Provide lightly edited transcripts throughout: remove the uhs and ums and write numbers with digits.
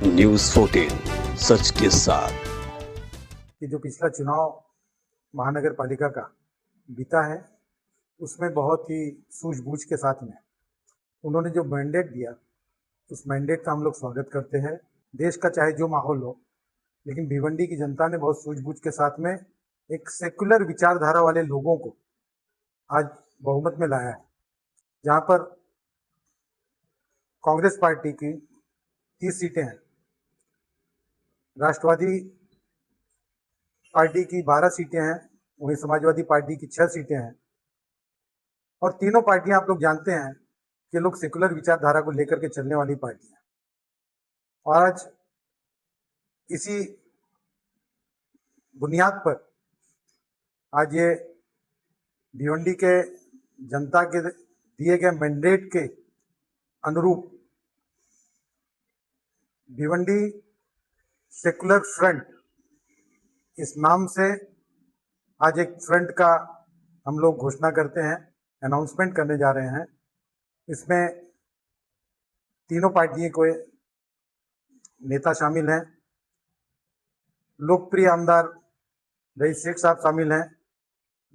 News 14 सच के साथ। कि जो पिछला चुनाव महानगर पालिका का बीता है उसमें बहुत ही सूझबूझ के साथ में उन्होंने जो मैंडेट दिया उस मैंडेट का हम लोग स्वागत करते हैं। देश का चाहे जो माहौल हो, लेकिन भिवंडी की जनता ने बहुत सूझबूझ के साथ में एक सेकुलर विचारधारा वाले लोगों को आज बहुमत में लाया है। जहां पर कांग्रेस पार्टी की 30 सीटें हैं, राष्ट्रवादी पार्टी की 12 सीटें हैं, वहीं समाजवादी पार्टी की 6 सीटें हैं। और तीनों पार्टियां आप लोग जानते हैं कि लोग सेकुलर विचारधारा को लेकर के चलने वाली पार्टियां। और आज इसी बुनियाद पर आज ये भिवंडी के जनता के दिए गए मैंडेट के अनुरूप भिवंडी सेकुलर फ्रंट इस नाम से आज एक फ्रंट का हम लोग घोषणा करते हैं, अनाउंसमेंट करने जा रहे हैं। इसमें तीनों पार्टियों के नेता शामिल हैं। लोकप्रिय आमदार रईस शेख साहब शामिल हैं,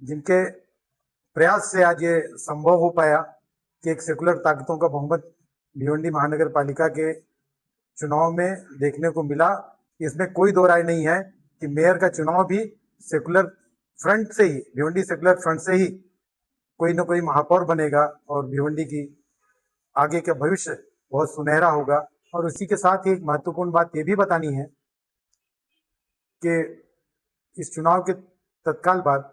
जिनके प्रयास से आज ये संभव हो पाया कि एक सेकुलर ताकतों का बहुमत भिवंडी महानगर पालिका के चुनाव में देखने को मिला। इसमें कोई दो राय नहीं है कि मेयर का चुनाव भी सेकुलर फ्रंट से ही, भिवंडी सेकुलर फ्रंट से ही कोई ना कोई महापौर बनेगा और भिवंडी की आगे का भविष्य बहुत सुनहरा होगा। और उसी के साथ ही एक महत्वपूर्ण बात ये भी बतानी है कि इस चुनाव के तत्काल बाद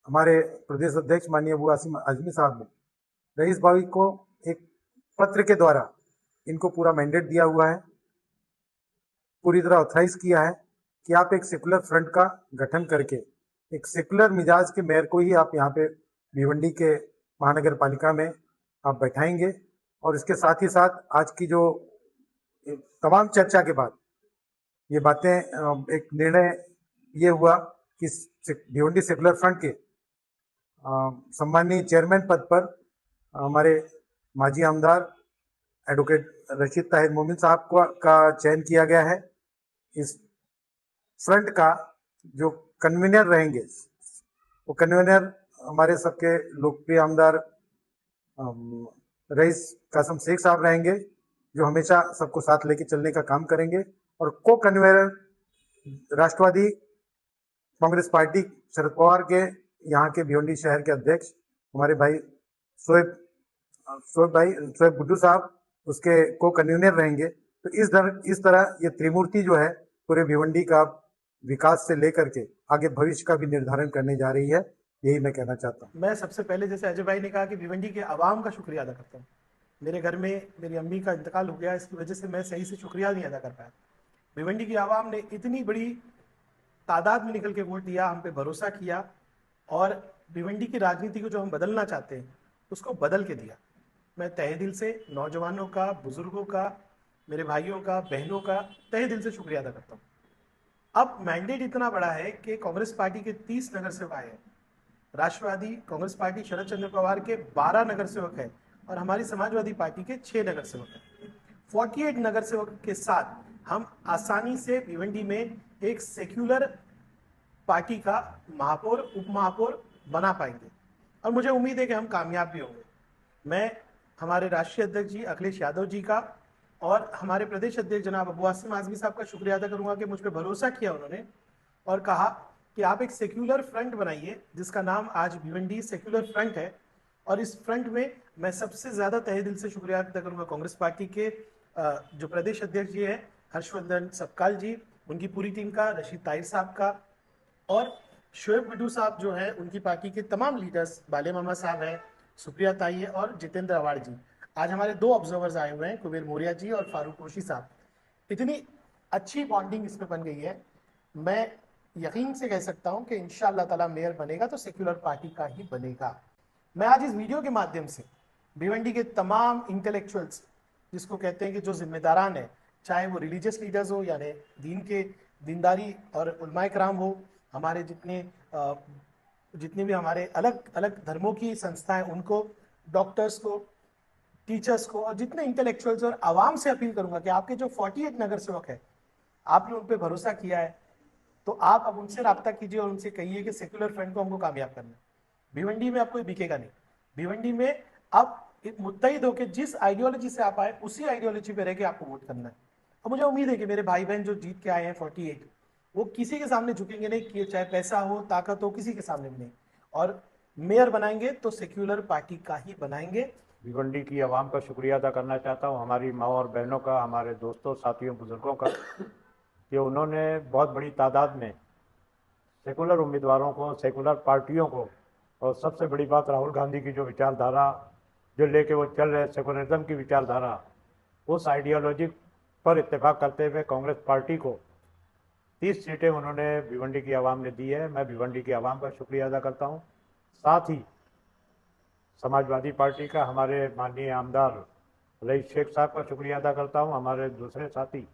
हमारे प्रदेश अध्यक्ष माननीय अबू आसिम आजमी साहब ने रईस भाई को एक पत्र के द्वारा इनको पूरा मैंडेट दिया हुआ है, पूरी तरह ऑथराइज किया है कि आप एक सेकुलर फ्रंट का गठन करके एक सेकुलर मिजाज के मेयर को ही आप यहाँ पे भिवंडी के महानगर पालिका में आप बैठाएंगे। और इसके साथ ही साथ आज की जो तमाम चर्चा के बाद ये बातें एक निर्णय ये हुआ कि भिवंडी सेकुलर फ्रंट के सम्माननीय चेयरमैन पद पर हमारे माजी आमदार एडवोकेट रशीद ताहिर मोमिन साहब का चयन किया गया है। इस फ्रंट का जो कन्वीनर रहेंगे वो कन्वीनर हमारे सबके लोकप्रिय आमदार रईस कासम शेख साहब रहेंगे, जो हमेशा सबको साथ लेके चलने का काम करेंगे। और को कन्वीनर राष्ट्रवादी कांग्रेस पार्टी शरद पवार के यहाँ के भिवंडी शहर के अध्यक्ष हमारे भाई शोएब गुड्डू साहब उसके को कन्वीनर रहेंगे। तो इस तरह ये त्रिमूर्ति जो है पूरे भिवंडी का विकास से लेकर के आगे भविष्य का भी निर्धारण करने जा रही है। यही मैं कहना चाहता हूँ। मैं सबसे पहले जैसे अजय भाई ने कहा कि भिवंडी के आवाम का शुक्रिया अदा करता हूँ। मेरे घर में मेरी अम्मी का इंतकाल हो गया, इसकी वजह से मैं सही से शुक्रिया नहीं अदा कर पाया। भिवंडी की आवाम ने इतनी बड़ी तादाद में निकल के वोट दिया, हम पे भरोसा किया और भिवंडी की राजनीति को जो हम बदलना चाहते हैं उसको बदल के दिया। मैं तहे दिल से नौजवानों का, बुजुर्गों का, मेरे भाइयों का, बहनों का तहे दिल से शुक्रिया अदा करता हूँ। अब मैंडेट इतना बड़ा है कि कांग्रेस पार्टी के 30 नगर सेवक आए हैं, राष्ट्रवादी कांग्रेस पार्टी शरद चंद्र पवार के 12 नगर सेवक हैं और हमारी समाजवादी पार्टी के 6 नगर सेवक हैं। 48 नगर सेवक के साथ हम आसानी से भिवंडी में एक सेक्युलर पार्टी का महापौर, उप महापौर बना पाएंगे और मुझे उम्मीद है कि हम कामयाब भी होंगे। मैं हमारे राष्ट्रीय अध्यक्ष जी अखिलेश यादव जी का और हमारे प्रदेश अध्यक्ष जनाब अबू आसिम आजमी साहब का शुक्रिया अदा करूंगा कि मुझ पर भरोसा किया उन्होंने और कहा कि आप एक सेक्युलर फ्रंट बनाइए, जिसका नाम आज भिवंडी सेक्युलर फ्रंट है। और इस फ्रंट में मैं सबसे ज़्यादा तहे दिल से शुक्रिया अदा करूंगा कांग्रेस पार्टी के जो प्रदेश अध्यक्ष जी हैं हर्षवर्धन सपकाल जी, उनकी पूरी टीम का, रशीद ताहिर साहब का और शोएब गुड्डू साहब जो है उनकी पार्टी के तमाम लीडर्स, बाले मामा साहब हैं, सुप्रिया ताई है और जितेंद्र अवाड़ जी। आज हमारे 2 ऑब्जर्वर्स आए हुए हैं, कुबेर मौर्या जी और फारूक कोशी साहब। इतनी अच्छी बॉन्डिंग इसमें बन गई है, मैं यकीन से कह सकता हूं कि इंशाअल्लाह ताला मेयर बनेगा तो सेक्युलर पार्टी का ही बनेगा। मैं आज इस वीडियो के माध्यम से भिवंडी के तमाम इंटेलेक्चुअल्स, जिसको कहते हैं कि जो जिम्मेदारान है, चाहे वो रिलीजियस लीडर्स हो यानी दीन के दीनदारी और उलमाए कराम हो, हमारे जितने भी हमारे अलग अलग धर्मों की संस्थाएं, उनको, डॉक्टर्स को, टीचर्स को और जितने इंटेलेक्चुअल्स और आवाम से अपील करूंगा कि आपके जो 48 नगर सेवक है, आपने उन पर भरोसा किया है, तो आप अब उनसे राब्ता कीजिए और उनसे कहिए कि सेक्युलर फ्रंट को हमको कामयाब करना है। भिवंडी में अब कोई बिकेगा नहीं। भिवंडी में अब मुत्तहिद होकर जिस आइडियोलॉजी से आप आए उसी आइडियोलॉजी पे रह के आपको वोट करना है। और मुझे उम्मीद है कि मेरे भाई बहन जो जीत के आए हैं 48, वो किसी के सामने झुकेंगे नहीं, कि चाहे पैसा हो, ताकत हो, किसी के सामने भी नहीं। और मेयर बनाएंगे तो सेक्युलर पार्टी का ही बनाएंगे। भिवंडी की आवाम का शुक्रिया अदा करना चाहता हूँ, हमारी माँ और बहनों का, हमारे दोस्तों, साथियों, बुजुर्गों का, कि उन्होंने बहुत बड़ी तादाद में सेकुलर उम्मीदवारों को, सेकुलर पार्टियों को, और सबसे बड़ी बात राहुल गांधी की जो विचारधारा जो लेके वो चल रहे, सेकुलरिज्म की विचारधारा, उस आइडियोलॉजी पर इत्तेफाक करते हुए कांग्रेस पार्टी को 30 सीटें उन्होंने भिवंडी की आवाम ने दी है। मैं भिवंडी की आवाम का शुक्रिया अदा करता हूँ। साथ ही समाजवादी पार्टी का, हमारे माननीय आमदार रईस शेख साहब का शुक्रिया अदा करता हूँ। हमारे दूसरे साथी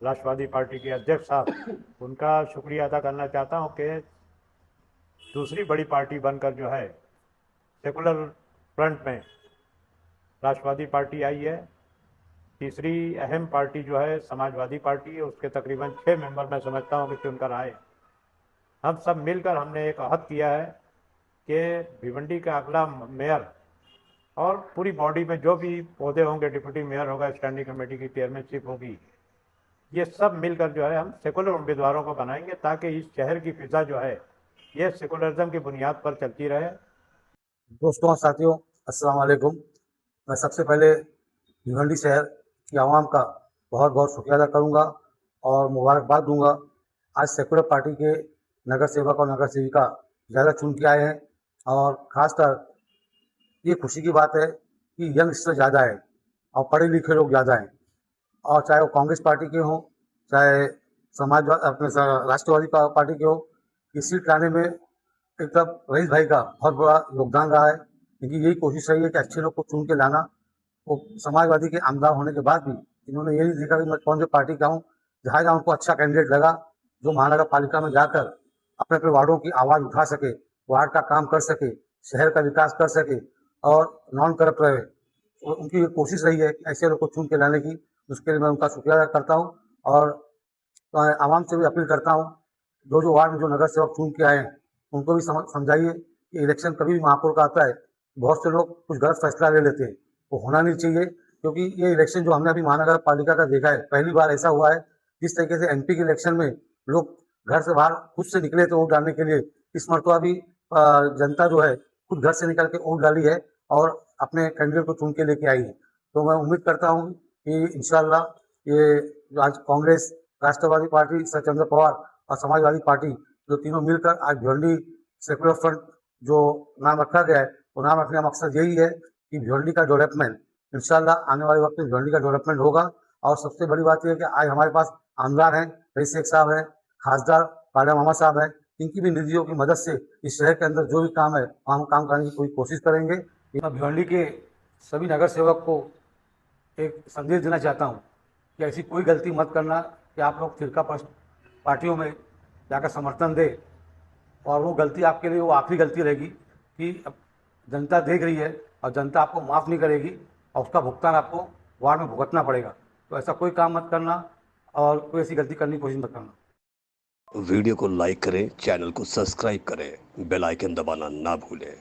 राष्ट्रवादी पार्टी के अध्यक्ष साहब, उनका शुक्रिया अदा करना चाहता हूँ कि दूसरी बड़ी पार्टी बनकर जो है सेकुलर फ्रंट में राष्ट्रवादी पार्टी आई है। तीसरी अहम पार्टी जो है समाजवादी पार्टी है, उसके तकरीबन 6 मेंबर मैं समझता हूँ कि चुनकर आए। हम सब मिलकर हमने एक अहद किया है कि भिवंडी का अगला मेयर और पूरी बॉडी में जो भी पौधे होंगे, डिप्टी मेयर होगा, स्टैंडिंग कमेटी की चेयरमैनशिप होगी, ये सब मिलकर जो है हम सेकुलर उम्मीदवारों को बनाएंगे, ताकि इस शहर की फिजा जो है ये सेकुलरिज्म की बुनियाद पर चलती रहे। दोस्तों और साथियों, अस्सलाम वालेकुम। मैं सबसे पहले भिवंडी शहर की आवाम का बहुत बहुत शुक्रिया अदा करूँगा और मुबारकबाद दूंगा। आज सेकुलर पार्टी के नगर सेवक और नगर सेविका ज़्यादा चुन के आए हैं, और ख़ासकर ये खुशी की बात है कि यंगस्टर ज़्यादा है और पढ़े लिखे लोग ज़्यादा हैं। और चाहे वो कांग्रेस पार्टी के हों, चाहे राष्ट्रवादी पार्टी के हो, ये सीट लाने में एक तरफ रईस भाई का बहुत बड़ा योगदान रहा है, क्योंकि यही कोशिश रही है कि अच्छे लोग को चुन के लाना। वो समाजवादी के आमदार होने के बाद भी इन्होंने ये नहीं देखा कि मैं कौन सी पार्टी का हूँ। जहाँ जहाँ उनको अच्छा कैंडिडेट लगा, जो महानगर पालिका में जाकर अपने अपने वार्डों की आवाज़ उठा सके, वार्ड का काम कर सके, शहर का विकास कर सके और नॉन करप्ट रहे, तो उनकी ये कोशिश रही है कि ऐसे लोग को चुन के लाने की। उसके लिए मैं उनका शुक्रिया अदा करता हूँ और आवाम से भी अपील करता हूँ, जो वार्ड में जो नगर सेवक चुन के आए हैं उनको भी समझाइए कि इलेक्शन कभी भी महापौर का आता है, बहुत से लोग कुछ गलत फैसला ले लेते हैं, वो होना नहीं चाहिए। क्योंकि ये इलेक्शन जो हमने अभी महानगर पालिका का देखा है, पहली बार ऐसा हुआ है। जिस तरीके से एमपी के इलेक्शन में लोग घर से बाहर खुद से निकले थे वोट डालने के लिए, इस मरतबा भी जनता जो है खुद घर से निकल के वोट डाली है और अपने कैंडिडेट को चुन के लेके आई है। तो मैं उम्मीद करता हूँ कि इंशाल्लाह ये आज कांग्रेस, राष्ट्रवादी पार्टी सर चंद्र पवार और समाजवादी पार्टी जो तीनों मिलकर आज भिवंडी सेकुलर फ्रंट जो नाम रखा गया है, वो नाम रखने का मकसद यही है कि भिवंडी का डेवलपमेंट इंशाल्लाह आने वाले वक्त में भिवंडी का डेवलपमेंट होगा। और सबसे बड़ी बात यह है कि आज हमारे पास आमदार हैं, रईस शेख साहब हैं, खासदार पाड़ा मामा साहब हैं, इनकी भी निधियों की मदद से इस शहर के अंदर जो भी काम है हम काम करने की पूरी कोशिश करेंगे। मैं भिवंडी के सभी नगर सेवक को एक संदेश देना चाहता हूँ कि ऐसी कोई गलती मत करना कि आप लोग फिरका पार्टियों में जाकर समर्थन दे, और वो गलती आपके लिए वो आखिरी गलती रहेगी कि जनता देख रही है और जनता आपको माफ़ नहीं करेगी और उसका भुगतान आपको वार्ड में भुगतना पड़ेगा। तो ऐसा कोई काम मत करना और कोई ऐसी गलती करने की कोशिश मत करना। वीडियो को लाइक करें, चैनल को सब्सक्राइब करें, बेल आइकन दबाना ना भूलें।